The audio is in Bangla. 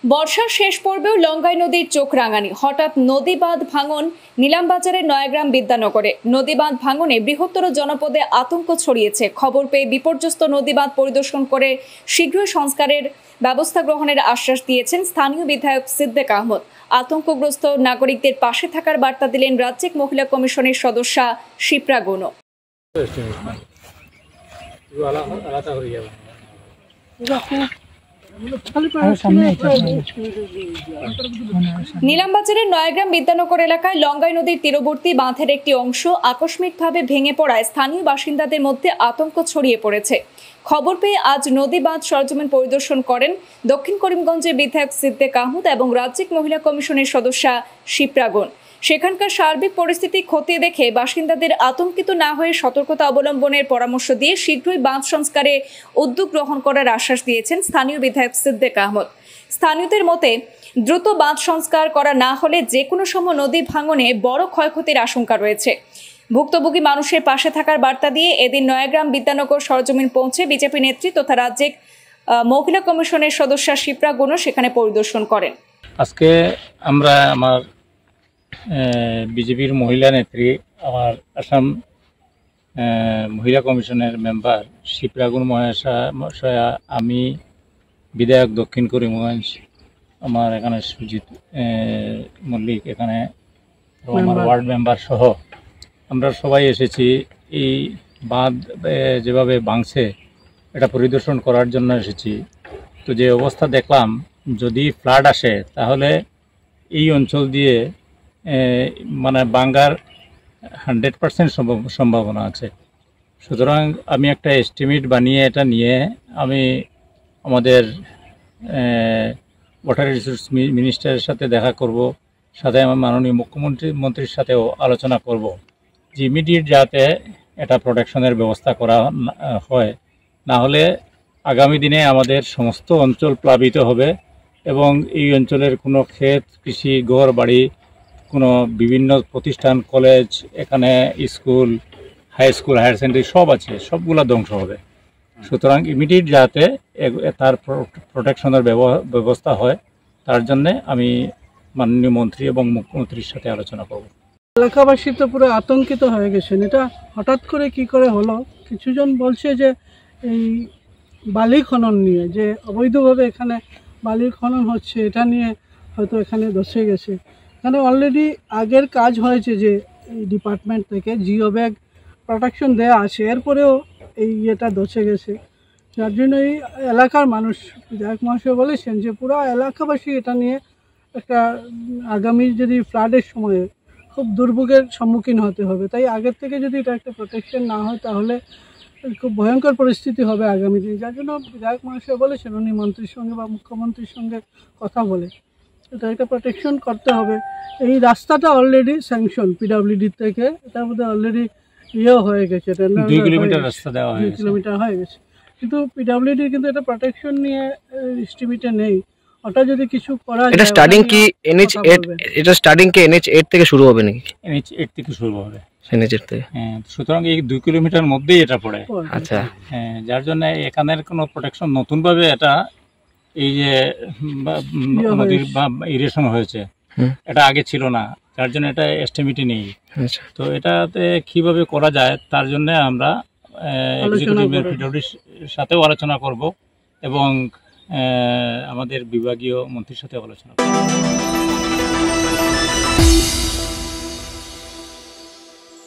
বর্ষার শেষ পর্বেও লঙ্গাই নদীর চোখ রাঙানি। হঠাৎ নদী বাঁধ ভাঙন নীলামবাজারের নয়াগ্রাম বিদ্যানগরে। নদী বাঁধ ভাঙনে বৃহত্তর জনপদে আতঙ্ক ছড়িয়েছে। খবর পেয়ে বিপর্যস্ত নদী বাঁধ পরিদর্শন করে শীঘ্রই সংস্কারের ব্যবস্থা গ্রহণের আশ্বাস দিয়েছেন স্থানীয় বিধায়ক সিদ্দিক আহমদ। আতঙ্কগ্রস্ত নাগরিকদের পাশে থাকার বার্তা দিলেন রাজ্যিক মহিলা কমিশনের সদস্যা শিপ্রা গনো। নীলামবাজারের নয়াগ্রাম বিদ্যানগর এলাকায় লঙ্গাই নদীর তীরবর্তী বাঁধের একটি অংশ আকস্মিকভাবে ভেঙে পড়ায় স্থানীয় বাসিন্দাদের মধ্যে আতঙ্ক ছড়িয়ে পড়েছে। খবর পেয়ে আজ নদী বাঁধ সরজমিন পরিদর্শন করেন দক্ষিণ করিমগঞ্জের বিধায়ক সিদ্দিক আহমদ এবং রাজ্যিক মহিলা কমিশনের সদস্যা শিপ্রা গনো। সেখানকার সার্বিক পরিস্থিতি খতিয়ে দেখে বাসিন্দাদের আতঙ্কিত না হয়ে সতর্কতা অবলম্বনের পরামর্শ দিয়ে শীঘ্রই বাঁধ সংস্কারে উদ্যোগ গ্রহণ করার আশ্বাস দিয়েছেন স্থানীয় বিধায়ক সিদ্দিক আহমদ। স্থানীয়দের মতে দ্রুত বাঁধ সংস্কার করা না হলে যে কোনো সময় নদী ভাঙনে বড় ক্ষয়ক্ষতির আশঙ্কা রয়েছে। ভুক্তভোগী মানুষের পাশে থাকার বার্তা দিয়ে এদিন নয়াগ্রাম বিদ্যানগর সরজমিন পৌঁছে বিজেপি নেত্রী তথা রাজ্যিক মহিলা কমিশনের সদস্যা শিপ্রা গনো সেখানে পরিদর্শন করেন। আজকে আমরা আমার বিজেপির মহিলা নেত্রী আমার আসাম মহিলা কমিশনের মেম্বার শিপ্রা গনো মহাশয়া, আমি বিধায়ক দক্ষিণ করিমগঞ্জ, আমার এখানে সুজিত মল্লিক, এখানে আমার ওয়ার্ড মেম্বার সহ আমরা সবাই এসেছি। এই বাঁধ যেভাবে ভাঙছে এটা পরিদর্শন করার জন্য এসেছি। তো যে অবস্থা দেখলাম, যদি ফ্লাড আসে তাহলে এই অঞ্চল দিয়ে মানে ভাঙার 100% সম্ভাবনা আছে। সুতরাং আমি একটা এস্টিমেট বানিয়ে এটা নিয়ে আমি আমাদের ওয়াটার রিসোর্স মিনিস্টারের সাথে দেখা করব, সাথে আমার মাননীয় মুখ্যমন্ত্রীর সাথেও আলোচনা করব যে ইমিডিয়েট যাতে এটা প্রোটেকশনের ব্যবস্থা করা হয়, না হলে আগামী দিনে আমাদের সমস্ত অঞ্চল প্লাবিত হবে এবং এই অঞ্চলের কোনো ক্ষেত, কৃষি, ঘর বাড়ি, কোনো বিভিন্ন প্রতিষ্ঠান, কলেজ, এখানে school, high school, higher secondary সব আছে, সবগুলা ধ্বংস হবে। সুতরাং ইমিডিয়েট যাতে তার প্রোটেকশনের ব্যবস্থা হয়, তার জন্যে আমি মাননীয় মন্ত্রী এবং মুখ্যমন্ত্রীর সাথে আলোচনা করব। এলাকাবাসী তো পুরো আতঙ্কিত হয়ে গেছেন। এটা হঠাৎ করে কি করে হলো? কিছুজন বলছে যে এই বালি খনন নিয়ে, যে অবৈধভাবে এখানে বালি খনন হচ্ছে, এটা নিয়ে হয়তো এখানে ধসে গেছে। এখানে অলরেডি আগের কাজ হয়েছে যে এই ডিপার্টমেন্ট থেকে জিও ব্যাগ প্রোটেকশন দেওয়া আছে, এরপরেও এই ইয়েটা ধসে গেছে। যার জন্য এই এলাকার মানুষ, বিধায়ক মহাশয় বলেছেন যে পুরো এলাকাবাসী এটা নিয়ে একটা আগামী যদি ফ্লাডের সময়ে খুব দুর্ভোগের সম্মুখীন হতে হবে। তাই আগের থেকে যদি এটা একটা প্রোটেকশন না হয় তাহলে খুব ভয়ঙ্কর পরিস্থিতি হবে আগামী দিনে। যার জন্য বিধায়ক মহাশয় বলেছেন উনি মন্ত্রীর সঙ্গে বা মুখ্যমন্ত্রীর সঙ্গে কথা বলে এটা একটা প্রোটেকশন করতে হবে। এই রাস্তাটা অলরেডি স্যাংশন পিডব্লিউডি থেকে, এটার মধ্যে অলরেডি হয়ে গেছে, 2 কিলোমিটার রাস্তা দেওয়া হয়েছে, 2 কিলোমিটার হয়ে গেছে, কিন্তু পিডব্লিউডি কিন্তু এটা প্রোটেকশন নিয়ে এস্টিমেটে নেই। ওটা যদি কিছু করা যায়, এটা স্টার্টিং কি NH8, এটা স্টার্টিং কি NH8 থেকে শুরু হবে নাকি? NH8 থেকে শুরু হবে, NH8 থেকে। হ্যাঁ, সুতরাং এই 2 কিলোমিটার মধ্যেই এটা পড়ে। আচ্ছা, হ্যাঁ, যার জন্য এখানের কোনো প্রোটেকশন নতুনভাবে এটা এই যে নদীর ইরিগেশন হয়েছে, এটা আগে ছিল না, যার জন্য এটা এস্টিমেটে নেই। তো এটাতে কিভাবে করা যায় তার জন্য আমরা এক্সিকিউটিভ সাথেও আলোচনা করব এবং আমাদের বিভাগীয় মন্ত্রীর সাথে আলোচনা করব।